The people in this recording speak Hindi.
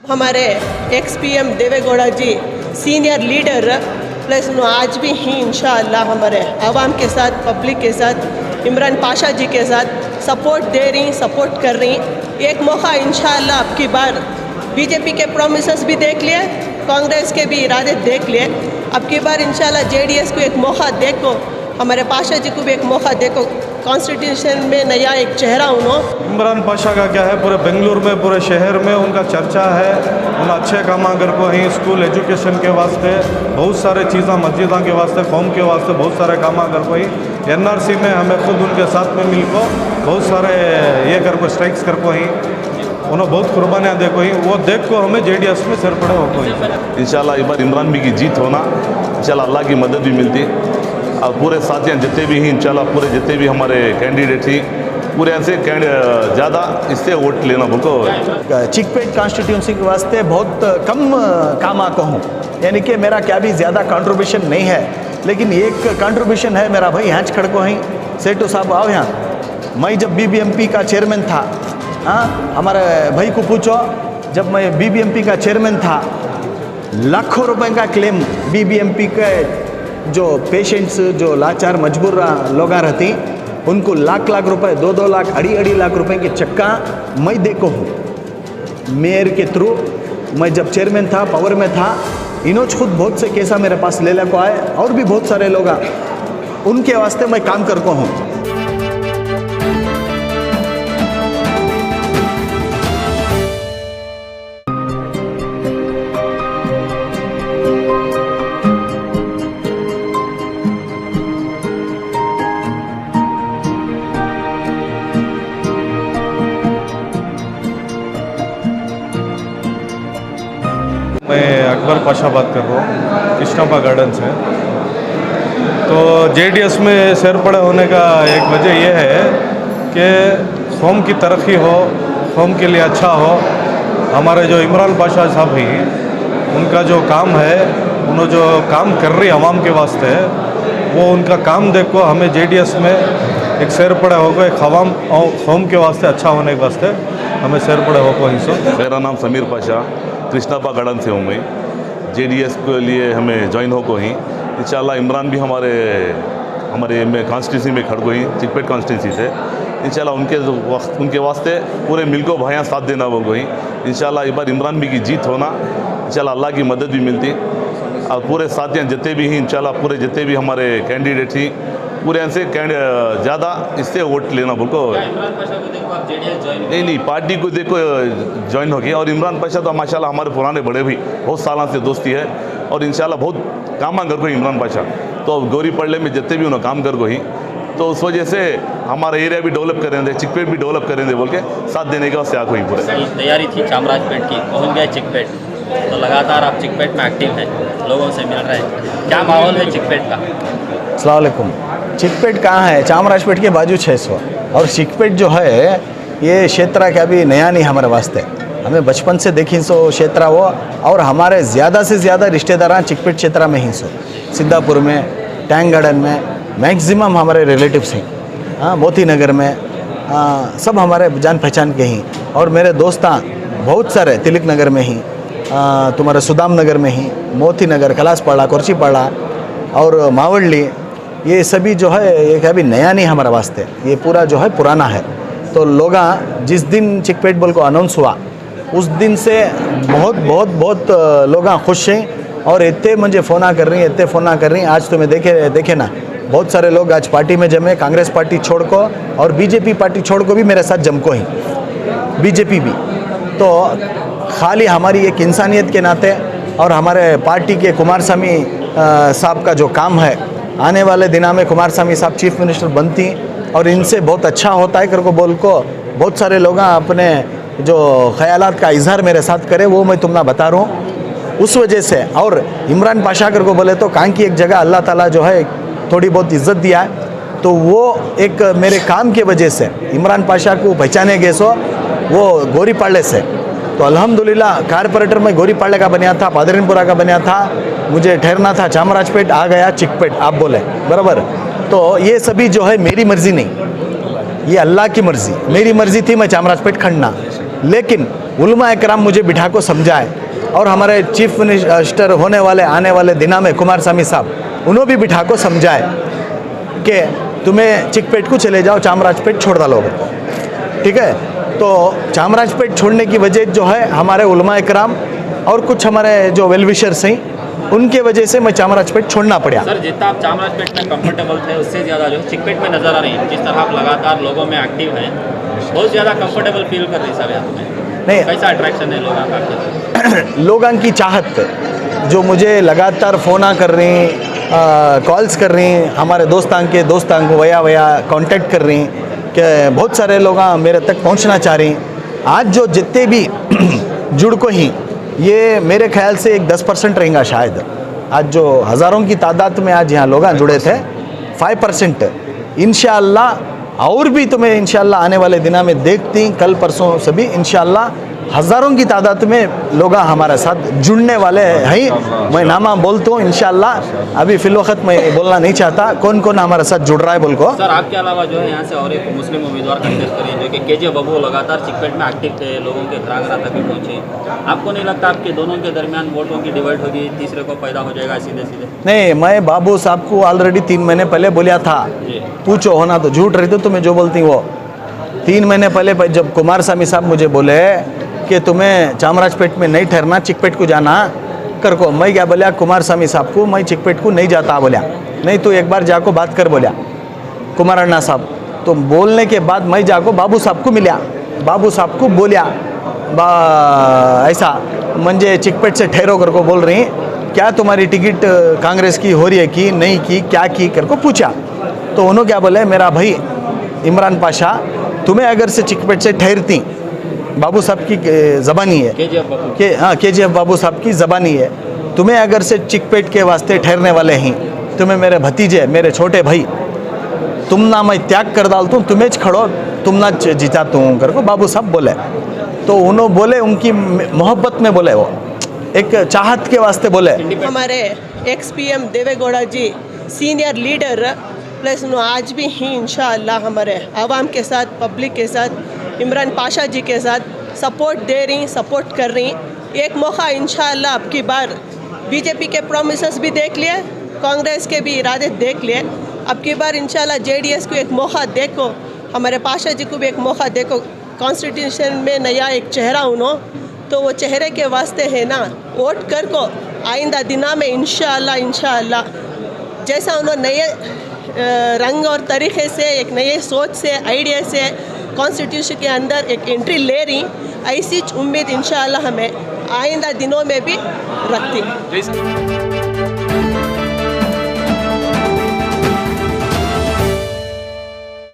हमारे एक्स पीएम देवेगौड़ा जी सीनियर लीडर प्लस आज भी ही इंशाअल्लाह हमारे आवाम के साथ पब्लिक के साथ इमरान पाशा जी के साथ सपोर्ट दे रही सपोर्ट कर रही। एक मौका इंशाअल्लाह अब की बार बीजेपी के प्रोमिसेस भी देख लिए, कांग्रेस के भी इरादे देख लिए, अब की बार इंशाअल्लाह जेडीएस को एक मौका देखो, हमारे पाशा जी को भी एक मौका देखो, कॉन्स्टिट्यूशन में नया एक चेहरा उन्होंने। इमरान पाशा का क्या है, पूरे बेंगलुरु में पूरे शहर में उनका चर्चा है। उन अच्छे काम अगर को ही स्कूल एजुकेशन के वास्ते बहुत सारे चीज़ें, मस्जिदों के वास्ते, कौम के वास्ते बहुत सारे काम अगर को ही NRC में हमें खुद उनके साथ में मिलकर बहुत सारे ये कर को स्ट्राइक्स कर को ही उन्होंने बहुत कुर्बानियाँ देखो ही, वो देख को हमें JDS में सिर पड़े हो कोई। इंशाल्लाह इस बार इमरान भी की जीत होना, इंशाल्लाह अल्लाह की मदद भी मिलती और पूरे साथियाँ जितने भी ही इंशाल्लाह पूरे जितने भी हमारे कैंडिडेट थी पूरे ऐसे ज़्यादा इससे वोट लेना बोलो। चिकपेट कॉन्स्टिट्यूंसी के वास्ते बहुत कम काम आता हूँ, यानी कि मेरा क्या भी ज़्यादा कंट्रीब्यूशन नहीं है, लेकिन एक कंट्रीब्यूशन है मेरा भाई यहाँ खड़को ही सेठू साहब आओ यहाँ। मैं जब BBMP का चेयरमैन था, हाँ हमारे भाई को पूछो, जब मैं BBMP का चेयरमैन था लाखों रुपए का क्लेम BBMP के जो पेशेंट्स जो लाचार मजबूर लोग रहती उनको लाख लाख रुपए 2-2 लाख 2.5 लाख रुपए के चक्का मैं देखो हूँ मेयर के थ्रू। मैं जब चेयरमैन था पावर में था, इन्होंने खुद बहुत से केसा मेरे पास ले को आए और भी बहुत सारे लोग उनके वास्ते मैं काम करता हूँ। मैं अकबर पाशा बात कर रहा हूँ कृष्णापा गार्डन से। तो JDS में सिर पड़े होने का एक वजह यह है कि कौम की तरक्की हो, कौम के लिए अच्छा हो। हमारे जो इमरान पाशा साहब ही उनका जो काम है, उन्होंने जो काम कर रही आवाम के वास्ते, वो उनका काम देखो हमें JDS में एक सिर पड़े होगा, एक आवाम और कौम के वास्ते अच्छा होने के वास्ते हमें सिर पड़े होगा हिस्सों। मेरा नाम समीर पाशा कृष्णापा गार्डन से हूँ मैं। JDS के लिए हमें ज्वाइन हो को ही इंशाल्लाह इमरान भी हमारे में कॉन्स्टिट्यूंसी में खड़ गई चिकपेट कॉन्स्टिट्यूंसी से, इंशाल्लाह उनके वास्ते पूरे मिल को भाइयाँ साथ देना वो गई। इंशाल्लाह इस बार इमरान भी की जीत होना, इंशाल्लाह अल्लाह की मदद भी मिलती और पूरे साथियाँ जितने भी ही इंशाल्लाह पूरे जितने भी हमारे कैंडिडेट थी पूरे ऐसे ज़्यादा इससे वोट लेना बोलो। नहीं पार्टी को देखो ज्वाइन हो गया और इमरान पाशा तो माशाल्लाह हमारे पुराने बड़े भी बहुत सालों से दोस्ती है और इंशाल्लाह बहुत काम कर को इमरान पाशा तो गौरी पड़ले में जितने भी उन्होंने काम कर को ही, तो उस वजह से हमारा एरिया भी डेवलप करेंगे, चिकपेट भी डेवलप करेंगे बोल के साथ देने के वास्ते आको ही पूरे तैयारी थी चामराजपेट की, पहुँच गए चिकपेट, तो लगातार आप चिकपेट में एक्टिव हैं, लोगों से मिल रहे हैं, क्या माहौल है चिकपेट का? अस्सलाम वालेकुम। चिकपेट कहाँ है? चामराजपेट के बाजू 600। और चिकपेट जो है ये क्षेत्र क्या भी नया नहीं हमारे वास्ते, हमें बचपन से देखी सो क्षेत्र वो, और हमारे ज़्यादा से ज़्यादा रिश्तेदार चिकपेट क्षेत्र में ही सो, सिद्धापुर में, टैंक गार्डन में मैक्सिमम हमारे रिलेटिव्स हैं, हाँ मोती नगर में, सब हमारे जान पहचान के ही। और मेरे दोस्त बहुत सारे तिलक नगर में ही, तुम्हारे सुदाम नगर में ही, मोती नगर, कलासपाड़ा, कोरचीपाड़ा और मावली, ये सभी जो है ये क्या भी नया नहीं हमारे वास्ते, ये पूरा जो है पुराना है। तो लोग जिस दिन चिकपेट बोल को अनाउंस हुआ उस दिन से बहुत लोग खुश हैं और इतने मुझे फ़ोन कर रही हैं, इतने फ़ोन कर रही हैं। आज तो मैं देखे ना बहुत सारे लोग आज पार्टी में जमे, कांग्रेस पार्टी छोड़ को और BJP पार्टी छोड़ को भी मेरे साथ जम को ही, BJP भी। तो खाली हमारी एक इंसानियत के नाते और हमारे पार्टी के कुमारस्वामी साहब का जो काम है, आने वाले दिनों में कुमारस्वामी साहब चीफ मिनिस्टर बनती और इनसे बहुत अच्छा होता है कर को बोल को बहुत सारे लोग अपने जो ख्यालात का इजहार मेरे साथ करे, वो मैं तुमने बता रहा हूँ उस वजह से। और इमरान पाशा कर को बोले तो कहाँ की एक जगह अल्लाह ताला जो है थोड़ी बहुत इज्जत दिया है, तो वो एक मेरे काम के वजह से इमरान पाशा को पहचाने गए सो वो गोरीपाड़े से। तो अल्हम्दुलिल्लाह कारपोरेटर में गोरीपाड़े का बनिया था, पादरीनपुरा का बनिया था, मुझे ठहरना था चामराजपेट, आ गया चिकपेट, आप बोले बराबर। तो ये सभी जो है मेरी मर्ज़ी नहीं, ये अल्लाह की मर्ज़ी, मेरी मर्ज़ी थी मैं चामराजपेट खंडना, लेकिन उलमा इकराम मुझे बिठा को समझाए, और हमारे चीफ मिनिस्टर होने वाले आने वाले दिनों में कुमारस्वामी साहब उन्होंने भी बिठा को समझाए कि तुम्हें चिकपेट को चले जाओ, चामराजपेट छोड़ डालोगे, ठीक है। तो चामराजपेट छोड़ने की वजह जो है हमारे उलमा इकराम और कुछ हमारे जो वेलविशर्स हैं उनके वजह से मैं चामराजपेट छोड़ना पड़ा। सर जितना आप चामराजपेट में कंफर्टेबल थे उससे ज़्यादा जो है चिकपेट में नज़र आ रही है, जिस तरह आप लगातार लोगों में एक्टिव हैं, बहुत ज़्यादा कंफर्टेबल फील कर रही है सर यहाँ में। नहीं, कैसा अट्रैक्शन है लोगों का आपके? लोगों की चाहत जो मुझे लगातार फ़ोना कर रही, कॉल्स कर रही, हमारे दोस्तां को वया कांटेक्ट कर रही कि बहुत सारे लोग मेरे तक पहुंचना चाह रही। आज जो जितने भी जुड़ को ही ये मेरे ख्याल से एक 10% रहेगा शायद। आज जो हज़ारों की तादाद में आज यहाँ लोग जुड़े थे 5% इंशाअल्लाह, और भी तुम्हें इंशाअल्लाह आने वाले दिनों में देखती, कल परसों सभी इंशाअल्लाह हज़ारों की तादाद में लोग हमारे साथ जुड़ने वाले हैं। मैं नामा बोलता हूँ इंशाअल्लाह, अभी फ़िलवक्त मैं बोलना नहीं चाहता कौन कौन हमारे साथ जुड़ रहा है बोल को। सर आपके अलावा जो है यहाँ से और एक मुस्लिम उम्मीदवार कंटेस्ट करिए जो कि KG बाबू लगातार चिकपेट में एक्टिव थे, लोगों के घराघरा तक भी पहुँचे। आपको नहीं लगता आपके दोनों के दरमियान वोटों की डिवाइड होगी, तीसरे को पैदा हो जाएगा सीधे सीधे? नहीं, मैं बाबू साहब को ऑलरेडी 3 महीने पहले बोलिया था, पूछो होना तो झूठ रही तो तुम्हें जो बोलती वो। 3 महीने पहले जब कुमारस्वामी साहब मुझे बोले कि तुम्हें चामराजपेट में नहीं ठहरना, चिकपेट को जाना कर को, मैं क्या बोलिया कुमारस्वामी साहब को, मैं चिकपेट को नहीं जाता बोलिया। नहीं तो एक बार जाको बात कर बोलिया कुमार अन्ना साहब। तो बोलने के बाद मैं जाको बाबू साहब को मिला, बाबू साहब को बोलिया ऐसा मंजे चिकपेट से ठहरो कर को बोल रही, क्या तुम्हारी टिकट कांग्रेस की हो रही है कि नहीं की, क्या की कर को पूछा। तो उन्होंने क्या बोले, मेरा भाई इमरान पाशा तुम्हें अगर से चिकपेट से ठहरती, बाबू साहब की ज़बानी है कि हाँ KGF बाबू साहब की ज़बानी है, तुम्हें अगर से चिकपेट के वास्ते ठहरने वाले हैं, तुम्हें मेरे भतीजे मेरे छोटे भाई, तुम ना मैं त्याग कर डालता हूँ, तुम्हें खड़ो, तुम ना जिताता हूँ कर को बाबू साहब बोले। तो उन्होंने बोले, उनकी मोहब्बत में बोले, वो एक चाहत के वास्ते बोले। हमारे XPM देवेगौड़ा जी सीनियर लीडर प्लस आज भी ही इंशाअल्लाह हमारे आवाम के साथ, पब्लिक के साथ, इमरान पाशा जी के साथ सपोर्ट दे रही, सपोर्ट कर रही। एक मौका इंशाअल्लाह अब की बार बीजेपी के प्रोमिसेस भी देख लिए, कांग्रेस के भी इरादे देख लिए, अब की बार इंशाअल्लाह JDS को एक मौका देखो, हमारे पाशा जी को भी एक मौका देखो। कॉन्स्टिट्यूशन में नया एक चेहरा उन्होंने, तो वो चेहरे के वास्ते है ना, वोट कर को आइंदा दिना में इंशाअल्लाह जैसा उन्होंने नए रंग और तरीक़े से, एक नए सोच से, आइडिया से कॉन्स्टिट्यूशन के अंदर एक एंट्री ले रही, ऐसी उम्मीद इंशाअल्लाह हमें आइंदा दिनों में भी रखती।